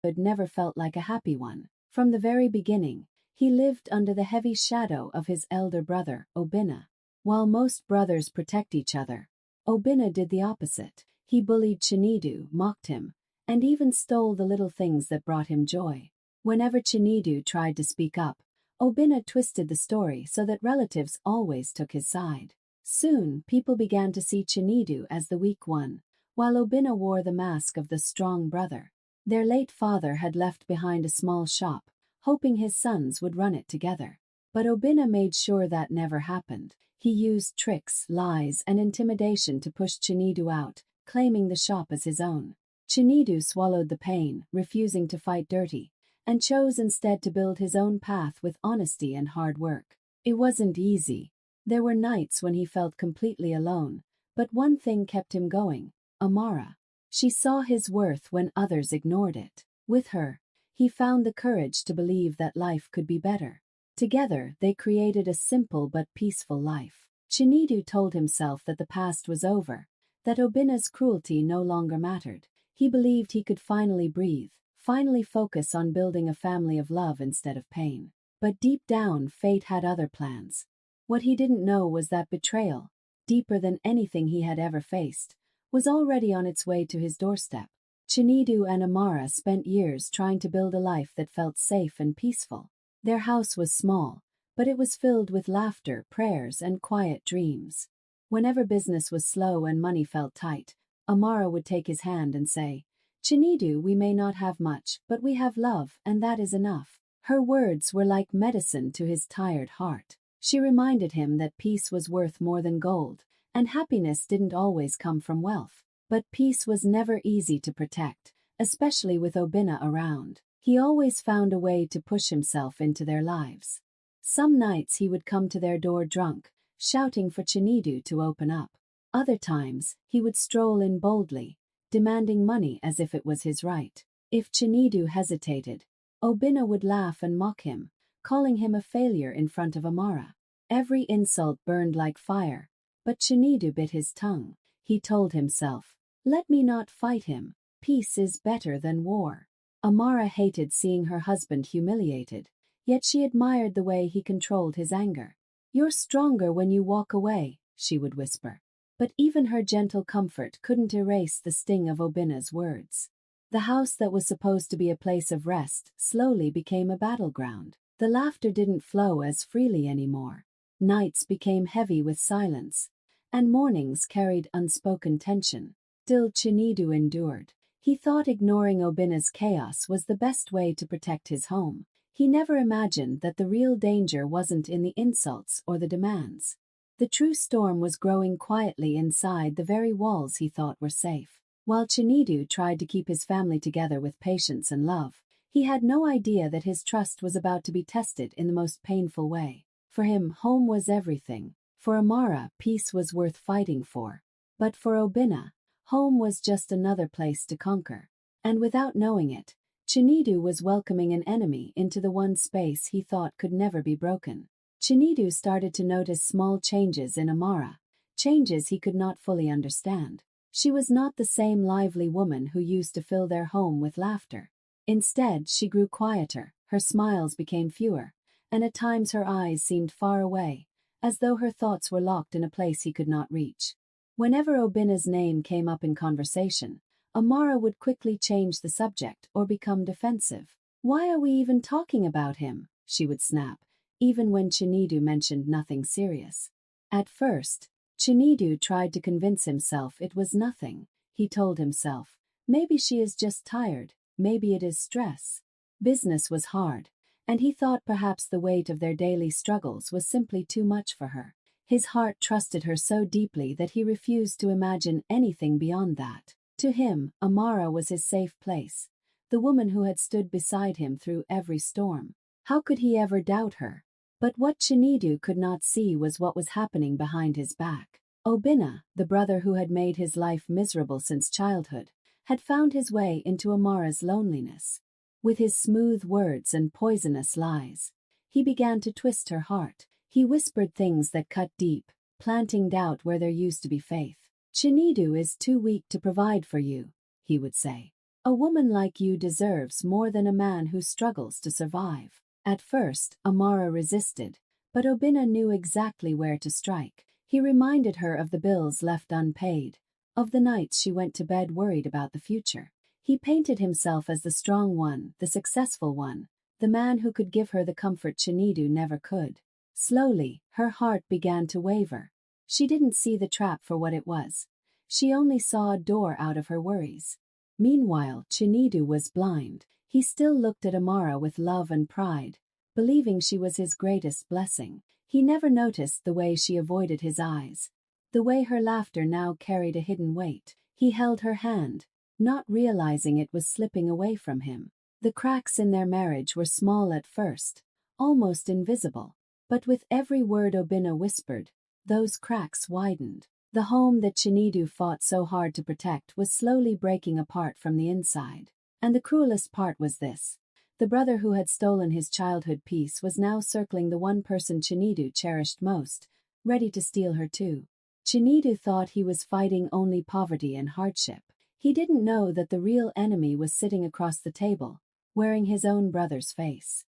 childhood never felt like a happy one. From the very beginning, he lived under the heavy shadow of his elder brother, Obinna. While most brothers protect each other, Obinna did the opposite. He bullied Chinedu, mocked him, and even stole the little things that brought him joy. Whenever Chinedu tried to speak up, Obinna twisted the story so that relatives always took his side. Soon, people began to see Chinedu as the weak one, while Obinna wore the mask of the strong brother. Their late father had left behind a small shop, hoping his sons would run it together. But Obinna made sure that never happened. He used tricks, lies, and intimidation to push Chinedu out, claiming the shop as his own. Chinedu swallowed the pain, refusing to fight dirty, and chose instead to build his own path with honesty and hard work. It wasn't easy. There were nights when he felt completely alone, but one thing kept him going: Amara. She saw his worth when others ignored it. With her, he found the courage to believe that life could be better. Together, they created a simple but peaceful life. Chinedu told himself that the past was over, that Obinna's cruelty no longer mattered. He believed he could finally breathe, finally focus on building a family of love instead of pain. But deep down, fate had other plans. What he didn't know was that betrayal, deeper than anything he had ever faced, was already on its way to his doorstep. Chinedu and Amara spent years trying to build a life that felt safe and peaceful. Their house was small, but it was filled with laughter, prayers, and quiet dreams. Whenever business was slow and money felt tight, Amara would take his hand and say, "Chinedu, we may not have much, but we have love, and that is enough." Her words were like medicine to his tired heart. She reminded him that peace was worth more than gold, and happiness didn't always come from wealth. But peace was never easy to protect, especially with Obinna around. He always found a way to push himself into their lives. Some nights he would come to their door drunk, shouting for Chinedu to open up. Other times, he would stroll in boldly, demanding money as if it was his right. If Chinedu hesitated, Obinna would laugh and mock him, calling him a failure in front of Amara. Every insult burned like fire, but Chinedu bit his tongue. He told himself, "Let me not fight him. Peace is better than war." Amara hated seeing her husband humiliated, yet she admired the way he controlled his anger. "You're stronger when you walk away," she would whisper. But even her gentle comfort couldn't erase the sting of Obinna's words. The house that was supposed to be a place of rest slowly became a battleground. The laughter didn't flow as freely anymore. Nights became heavy with silence, and mornings carried unspoken tension. Still, Chinedu endured. He thought ignoring Obinna's chaos was the best way to protect his home. He never imagined that the real danger wasn't in the insults or the demands. The true storm was growing quietly inside the very walls he thought were safe. While Chinedu tried to keep his family together with patience and love, he had no idea that his trust was about to be tested in the most painful way. For him, home was everything. For Amara, peace was worth fighting for. But for Obinna, home was just another place to conquer. And without knowing it, Chinedu was welcoming an enemy into the one space he thought could never be broken. Chinedu started to notice small changes in Amara, changes he could not fully understand. She was not the same lively woman who used to fill their home with laughter. Instead, she grew quieter, her smiles became fewer, and at times her eyes seemed far away, as though her thoughts were locked in a place he could not reach. Whenever Obinna's name came up in conversation, Amara would quickly change the subject or become defensive. "Why are we even talking about him?" she would snap, even when Chinedu mentioned nothing serious. At first, Chinedu tried to convince himself it was nothing. He told himself, "Maybe she is just tired, maybe it is stress." Business was hard, and he thought perhaps the weight of their daily struggles was simply too much for her. His heart trusted her so deeply that he refused to imagine anything beyond that. To him, Amara was his safe place, the woman who had stood beside him through every storm. How could he ever doubt her? But what Chinedu could not see was what was happening behind his back. Obinna, the brother who had made his life miserable since childhood, had found his way into Amara's loneliness. With his smooth words and poisonous lies, he began to twist her heart. He whispered things that cut deep, planting doubt where there used to be faith. "Chinedu is too weak to provide for you," he would say. A woman like you deserves more than a man who struggles to survive. At first, Amara resisted, but Obinna knew exactly where to strike. He reminded her of the bills left unpaid, of the nights she went to bed worried about the future. He painted himself as the strong one, the successful one, the man who could give her the comfort Chinedu never could. Slowly, her heart began to waver. She didn't see the trap for what it was. She only saw a door out of her worries. Meanwhile, Chinedu was blind. He still looked at Amara with love and pride, believing she was his greatest blessing. He never noticed the way she avoided his eyes, the way her laughter now carried a hidden weight. He held her hand, not realizing it was slipping away from him. The cracks in their marriage were small at first, almost invisible, but with every word Obinna whispered, those cracks widened. The home that Chinedu fought so hard to protect was slowly breaking apart from the inside. And the cruelest part was this. The brother who had stolen his childhood peace was now circling the one person Chinedu cherished most, ready to steal her too. Chinedu thought he was fighting only poverty and hardship. He didn't know that the real enemy was sitting across the table, wearing his own brother's face.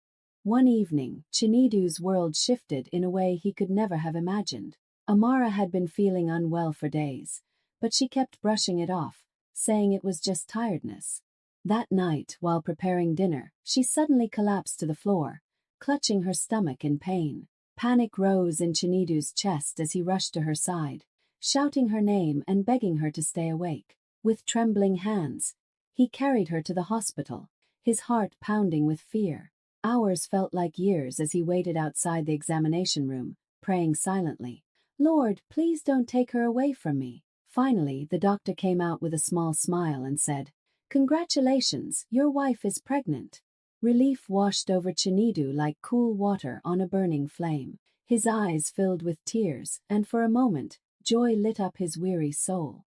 One evening, Chinedu's world shifted in a way he could never have imagined. Amara had been feeling unwell for days, but she kept brushing it off, saying it was just tiredness. That night, while preparing dinner, she suddenly collapsed to the floor, clutching her stomach in pain. Panic rose in Chinedu's chest as he rushed to her side, shouting her name and begging her to stay awake. With trembling hands, he carried her to the hospital, his heart pounding with fear. Hours felt like years as he waited outside the examination room, praying silently. Lord, please don't take her away from me. Finally, the doctor came out with a small smile and said, Congratulations, your wife is pregnant. Relief washed over Chinedu like cool water on a burning flame. His eyes filled with tears, and for a moment, joy lit up his weary soul.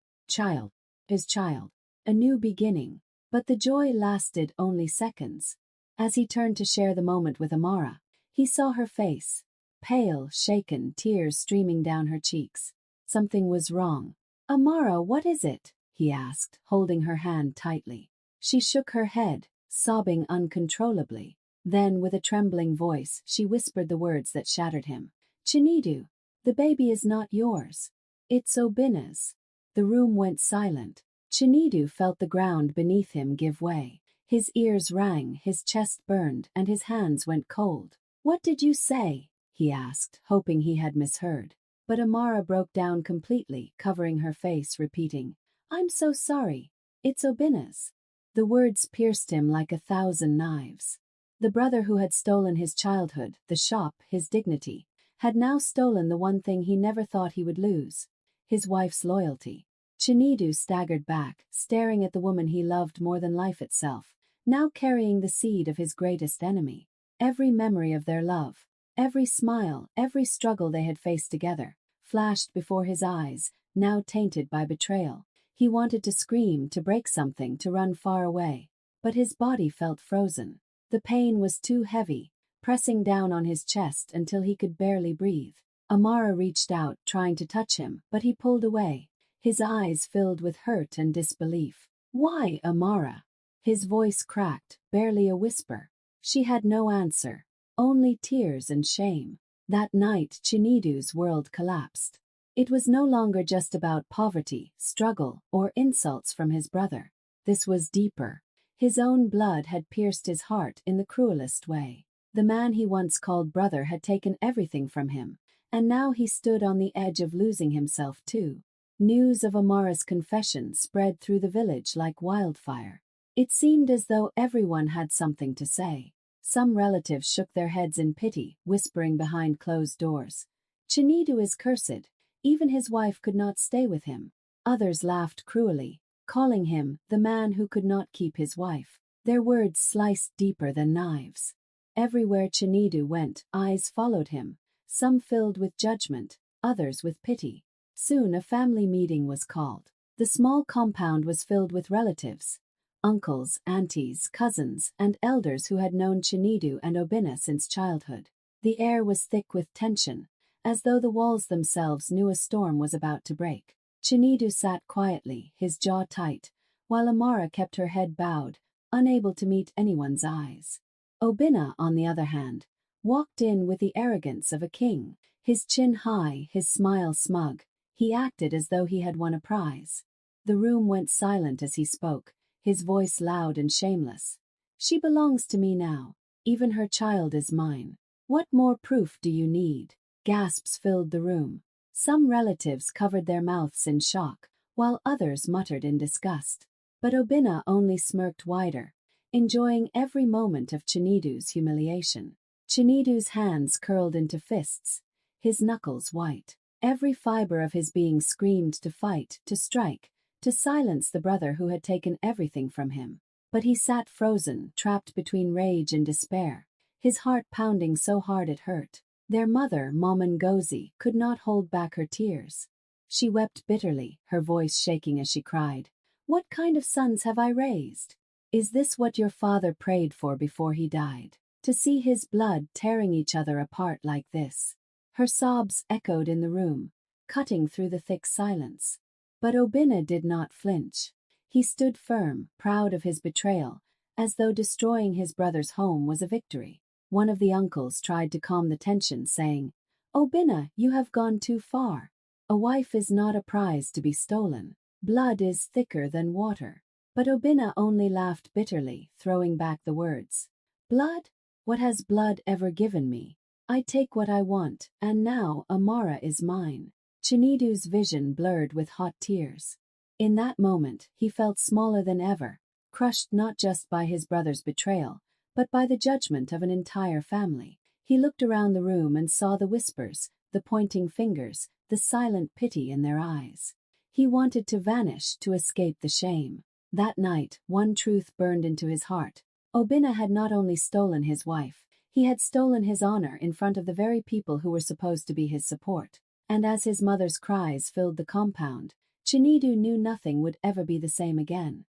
His child. A new beginning. But the joy lasted only seconds. As he turned to share the moment with Amara, he saw her face. Pale, shaken, tears streaming down her cheeks. Something was wrong. Amara, what is it? He asked, holding her hand tightly. She shook her head, sobbing uncontrollably. Then, with a trembling voice, she whispered the words that shattered him. Chinedu, the baby is not yours. It's Obinna's. The room went silent. Chinedu felt the ground beneath him give way. His ears rang, his chest burned, and his hands went cold. What did you say? He asked, hoping he had misheard. But Amara broke down completely, covering her face, repeating, I'm so sorry. It's Obinna's. The words pierced him like 1,000 knives. The brother who had stolen his childhood, the shop, his dignity, had now stolen the one thing he never thought he would lose, his wife's loyalty. Chinedu staggered back, staring at the woman he loved more than life itself, now carrying the seed of his greatest enemy. Every memory of their love, every smile, every struggle they had faced together, flashed before his eyes, now tainted by betrayal. He wanted to scream, to break something, to run far away, but his body felt frozen. The pain was too heavy, pressing down on his chest until he could barely breathe. Amara reached out, trying to touch him, but he pulled away, his eyes filled with hurt and disbelief. Why, Amara? His voice cracked, barely a whisper. She had no answer, only tears and shame. That night, Chinedu's world collapsed. It was no longer just about poverty, struggle, or insults from his brother. This was deeper. His own blood had pierced his heart in the cruelest way. The man he once called brother had taken everything from him, and now he stood on the edge of losing himself too. News of Amara's confession spread through the village like wildfire. It seemed as though everyone had something to say. Some relatives shook their heads in pity, whispering behind closed doors, Chinedu is cursed. Even his wife could not stay with him. Others laughed cruelly, calling him the man who could not keep his wife. Their words sliced deeper than knives. Everywhere Chinedu went, eyes followed him, some filled with judgment, others with pity. Soon a family meeting was called. The small compound was filled with relatives, uncles, aunties, cousins, and elders who had known Chinedu and Obinna since childhood. The air was thick with tension, as though the walls themselves knew a storm was about to break. Chinedu sat quietly, his jaw tight, while Amara kept her head bowed, unable to meet anyone's eyes. Obinna, on the other hand, walked in with the arrogance of a king, his chin high, his smile smug. He acted as though he had won a prize. The room went silent as he spoke, his voice loud and shameless. "She belongs to me now. Even her child is mine. What more proof do you need?" Gasps filled the room. Some relatives covered their mouths in shock, while others muttered in disgust. But Obinna only smirked wider, enjoying every moment of Chinedu's humiliation. Chinedu's hands curled into fists, his knuckles white. Every fiber of his being screamed to fight, to strike, to silence the brother who had taken everything from him. But he sat frozen, trapped between rage and despair, his heart pounding so hard it hurt. Their mother, Maman Ngozi, could not hold back her tears. She wept bitterly, her voice shaking as she cried, "What kind of sons have I raised? Is this what your father prayed for before he died? To see his blood tearing each other apart like this?" Her sobs echoed in the room, cutting through the thick silence. But Obinna did not flinch. He stood firm, proud of his betrayal, as though destroying his brother's home was a victory. One of the uncles tried to calm the tension, saying, "Obinna, you have gone too far. A wife is not a prize to be stolen. Blood is thicker than water." But Obinna only laughed bitterly, throwing back the words. "Blood? What has blood ever given me? I take what I want, and now Amara is mine." Chinedu's vision blurred with hot tears. In that moment, he felt smaller than ever, crushed not just by his brother's betrayal, but by the judgment of an entire family. He looked around the room and saw the whispers, the pointing fingers, the silent pity in their eyes. He wanted to vanish, to escape the shame. That night, one truth burned into his heart. Obinna had not only stolen his wife, he had stolen his honor in front of the very people who were supposed to be his support. And as his mother's cries filled the compound, Chinedu knew nothing would ever be the same again.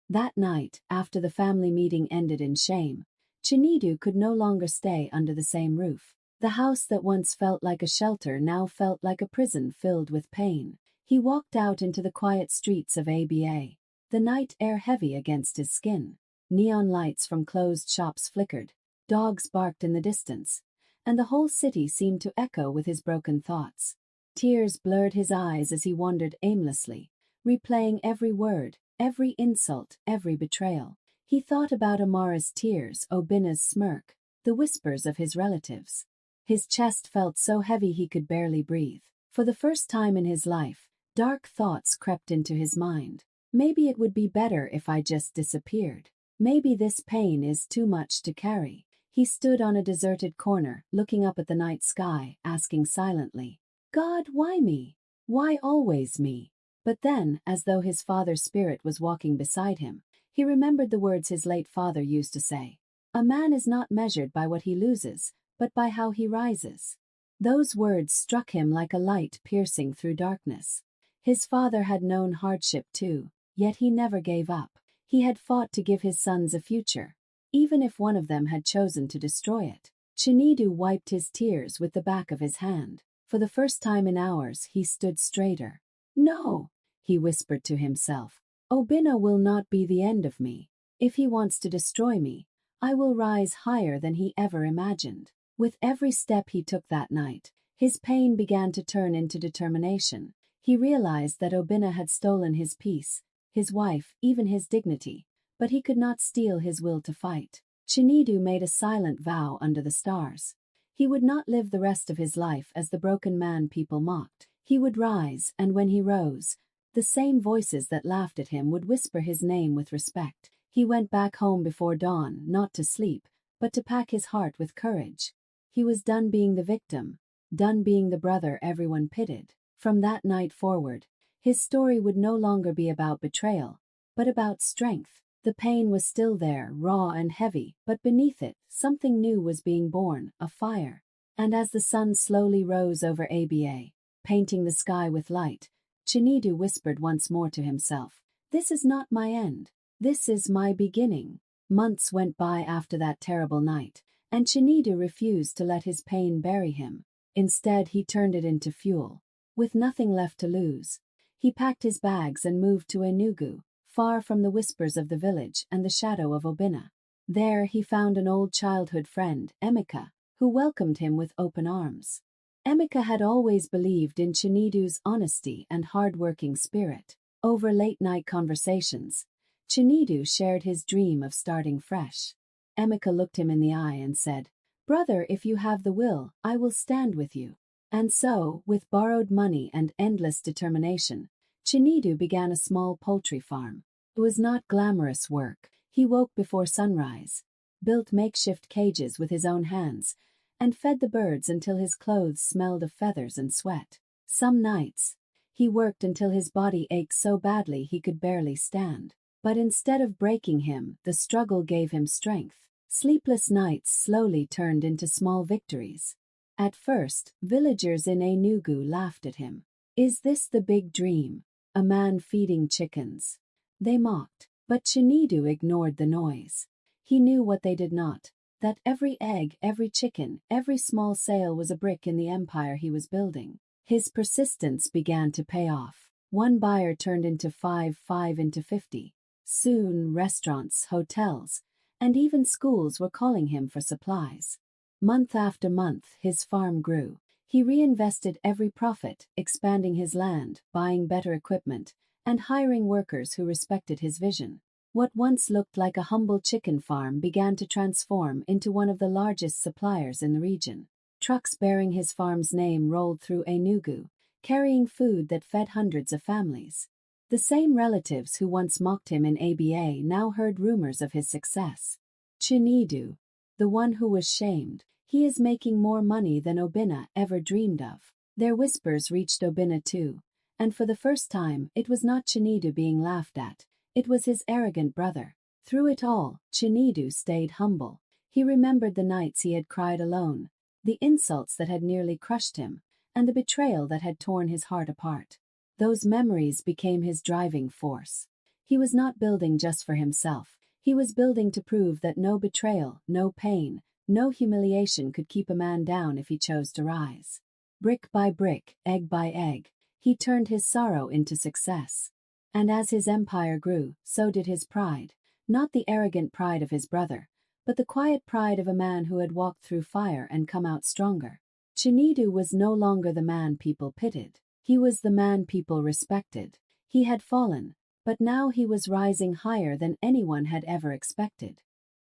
That night, after the family meeting ended in shame, Chinedu could no longer stay under the same roof. The house that once felt like a shelter now felt like a prison filled with pain. He walked out into the quiet streets of Aba, the night air heavy against his skin. Neon lights from closed shops flickered, dogs barked in the distance, and the whole city seemed to echo with his broken thoughts. Tears blurred his eyes as he wandered aimlessly, replaying every word, every insult, every betrayal. He thought about Amara's tears, Obinna's smirk, the whispers of his relatives. His chest felt so heavy he could barely breathe. For the first time in his life, dark thoughts crept into his mind. Maybe it would be better if I just disappeared. Maybe this pain is too much to carry. He stood on a deserted corner, looking up at the night sky, asking silently, "God, why me? Why always me?" But then, as though his father's spirit was walking beside him, he remembered the words his late father used to say, "A man is not measured by what he loses, but by how he rises." Those words struck him like a light piercing through darkness. His father had known hardship too, yet he never gave up. He had fought to give his sons a future, even if one of them had chosen to destroy it. Chinedu wiped his tears with the back of his hand. For the first time in hours, he stood straighter. "No," he whispered to himself. "Obinna will not be the end of me. If he wants to destroy me, I will rise higher than he ever imagined." With every step he took that night, his pain began to turn into determination. He realized that Obinna had stolen his peace, his wife, even his dignity, but he could not steal his will to fight. Chinedu made a silent vow under the stars. He would not live the rest of his life as the broken man people mocked. He would rise, and when he rose, the same voices that laughed at him would whisper his name with respect. He went back home before dawn, not to sleep, but to pack his heart with courage. He was done being the victim, done being the brother everyone pitied. From that night forward, his story would no longer be about betrayal, but about strength. The pain was still there, raw and heavy, but beneath it, something new was being born, a fire. And as the sun slowly rose over Aba, painting the sky with light, Chinedu whispered once more to himself, "This is not my end. This is my beginning." Months went by after that terrible night, and Chinedu refused to let his pain bury him. Instead, he turned it into fuel. With nothing left to lose, he packed his bags and moved to Enugu, far from the whispers of the village and the shadow of Obina. There he found an old childhood friend, Emeka, who welcomed him with open arms. Emeka had always believed in Chinedu's honesty and hard-working spirit. Over late-night conversations, Chinedu shared his dream of starting fresh. Emeka looked him in the eye and said, "Brother, if you have the will, I will stand with you." And so, with borrowed money and endless determination, Chinedu began a small poultry farm. It was not glamorous work. He woke before sunrise, built makeshift cages with his own hands, and fed the birds until his clothes smelled of feathers and sweat. Some nights, he worked until his body ached so badly he could barely stand. But instead of breaking him, the struggle gave him strength. Sleepless nights slowly turned into small victories. At first, villagers in Enugu laughed at him. "Is this the big dream? A man feeding chickens?" They mocked. But Chinedu ignored the noise. He knew what they did not, that every egg, every chicken, every small sale was a brick in the empire he was building. His persistence began to pay off. One buyer turned into five into 50. Soon, restaurants, hotels, and even schools were calling him for supplies. Month after month, his farm grew. He reinvested every profit, expanding his land, buying better equipment, and hiring workers who respected his vision. What once looked like a humble chicken farm began to transform into one of the largest suppliers in the region. Trucks bearing his farm's name rolled through Enugu, carrying food that fed hundreds of families. The same relatives who once mocked him in ABA now heard rumors of his success. "Chinedu, the one who was shamed, he is making more money than Obina ever dreamed of." Their whispers reached Obina too, and for the first time it was not Chinedu being laughed at, it was his arrogant brother. Through it all, Chinedu stayed humble. He remembered the nights he had cried alone, the insults that had nearly crushed him, and the betrayal that had torn his heart apart. Those memories became his driving force. He was not building just for himself. He was building to prove that no betrayal, no pain, no humiliation could keep a man down if he chose to rise. Brick by brick, egg by egg, he turned his sorrow into success. And as his empire grew, so did his pride, not the arrogant pride of his brother, but the quiet pride of a man who had walked through fire and come out stronger. Chinedu was no longer the man people pitied. He was the man people respected. He had fallen, but now he was rising higher than anyone had ever expected.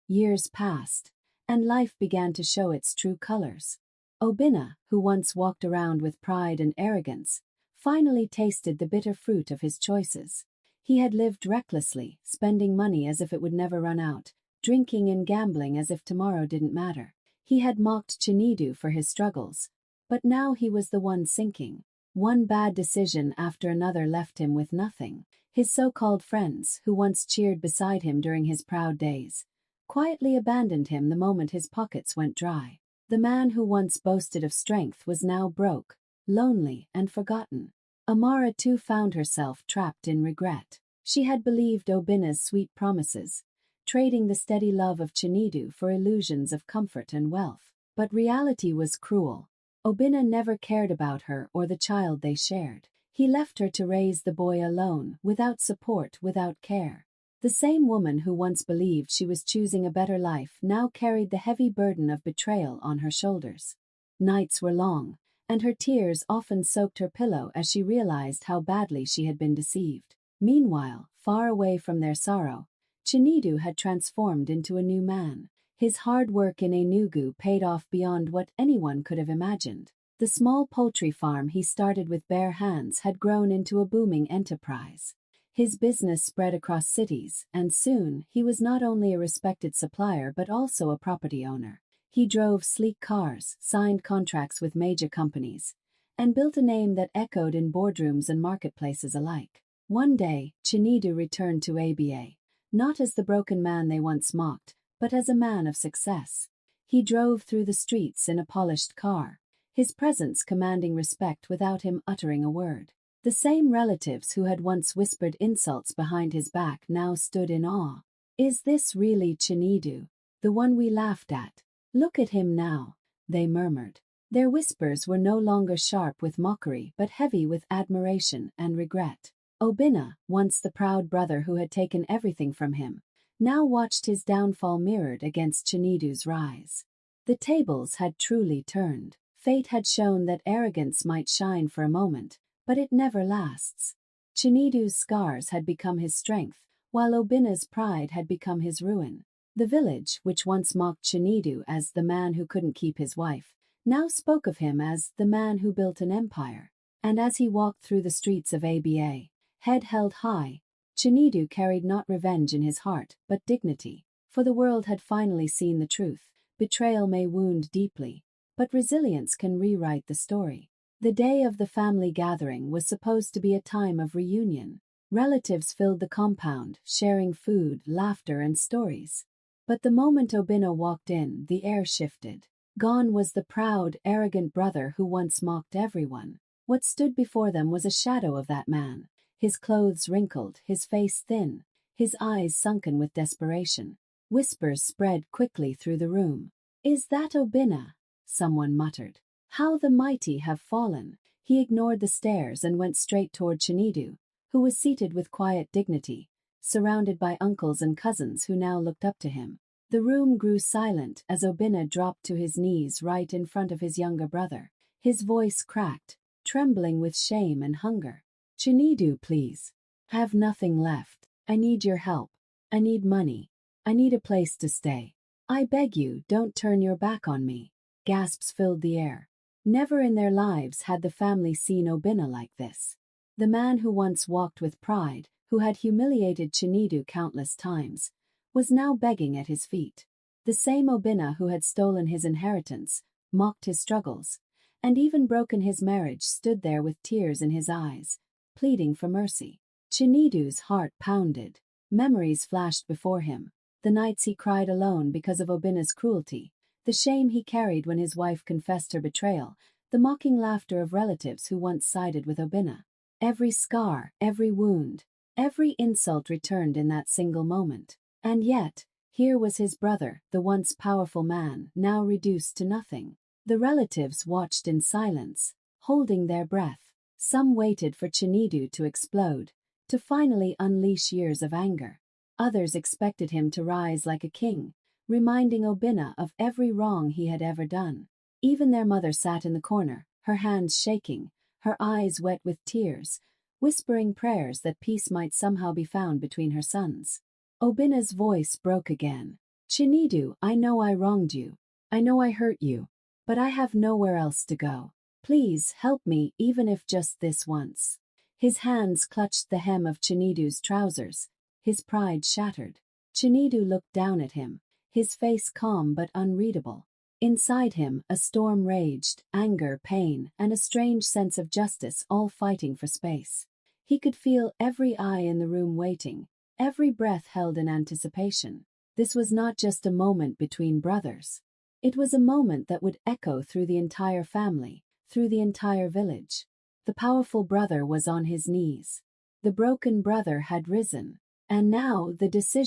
Years passed, and life began to show its true colors. Obina, who once walked around with pride and arrogance, finally tasted the bitter fruit of his choices. He had lived recklessly, spending money as if it would never run out, drinking and gambling as if tomorrow didn't matter. He had mocked Chinedu for his struggles, but now he was the one sinking. One bad decision after another left him with nothing. His so-called friends, who once cheered beside him during his proud days, quietly abandoned him the moment his pockets went dry. The man who once boasted of strength was now broke, lonely, and forgotten. Amara too found herself trapped in regret. She had believed Obina's sweet promises, trading the steady love of Chinedu for illusions of comfort and wealth. But reality was cruel. Obina never cared about her or the child they shared. He left her to raise the boy alone, without support, without care. The same woman who once believed she was choosing a better life now carried the heavy burden of betrayal on her shoulders. Nights were long, and her tears often soaked her pillow as she realized how badly she had been deceived. Meanwhile, far away from their sorrow, Chinedu had transformed into a new man. His hard work in Enugu paid off beyond what anyone could have imagined. The small poultry farm he started with bare hands had grown into a booming enterprise. His business spread across cities, and soon he was not only a respected supplier but also a property owner. He drove sleek cars, signed contracts with major companies, and built a name that echoed in boardrooms and marketplaces alike. One day, Chinedu returned to ABA, not as the broken man they once mocked, but as a man of success. He drove through the streets in a polished car, his presence commanding respect without him uttering a word. The same relatives who had once whispered insults behind his back now stood in awe. "Is this really Chinedu, the one we laughed at? Look at him now," they murmured. Their whispers were no longer sharp with mockery but heavy with admiration and regret. Obina, once the proud brother who had taken everything from him, now watched his downfall mirrored against Chinidu's rise. The tables had truly turned. Fate had shown that arrogance might shine for a moment, but it never lasts. Chinidu's scars had become his strength, while Obina's pride had become his ruin. The village, which once mocked Chinidu as the man who couldn't keep his wife, now spoke of him as the man who built an empire. And as he walked through the streets of Aba, head held high, Chinidu carried not revenge in his heart, but dignity. For the world had finally seen the truth. Betrayal may wound deeply, but resilience can rewrite the story. The day of the family gathering was supposed to be a time of reunion. Relatives filled the compound, sharing food, laughter, and stories. But the moment Obina walked in, the air shifted. Gone was the proud, arrogant brother who once mocked everyone. What stood before them was a shadow of that man. His clothes wrinkled, his face thin, his eyes sunken with desperation. Whispers spread quickly through the room. "Is that Obina?" someone muttered. "How the mighty have fallen." He ignored the stares and went straight toward Chinidu, who was seated with quiet dignity, surrounded by uncles and cousins who now looked up to him. The room grew silent as Obina dropped to his knees right in front of his younger brother. His voice cracked, trembling with shame and hunger. "Chinidu, please. I have nothing left. I need your help. I need money. I need a place to stay. I beg you, don't turn your back on me." Gasps filled the air. Never in their lives had the family seen Obina like this. The man who once walked with pride, who had humiliated Chinidu countless times, was now begging at his feet. The same Obina who had stolen his inheritance, mocked his struggles, and even broken his marriage stood there with tears in his eyes, pleading for mercy. Chinidu's heart pounded. Memories flashed before him. The nights he cried alone because of Obina's cruelty, the shame he carried when his wife confessed her betrayal, the mocking laughter of relatives who once sided with Obina. Every scar, every wound, every insult returned in that single moment. And yet, here was his brother, the once powerful man, now reduced to nothing. The relatives watched in silence, holding their breath. Some waited for Chinidu to explode, to finally unleash years of anger. Others expected him to rise like a king, reminding Obina of every wrong he had ever done. Even their mother sat in the corner, her hands shaking, her eyes wet with tears, whispering prayers that peace might somehow be found between her sons. Obina's voice broke again. "Chinidu, I know I wronged you. I know I hurt you. But I have nowhere else to go. Please help me, even if just this once." His hands clutched the hem of Chinidu's trousers, his pride shattered. Chinidu looked down at him, his face calm but unreadable. Inside him, a storm raged, anger, pain, and a strange sense of justice all fighting for space. He could feel every eye in the room waiting, every breath held in anticipation. This was not just a moment between brothers. It was a moment that would echo through the entire family, through the entire village. The powerful brother was on his knees. The broken brother had risen. And now the decision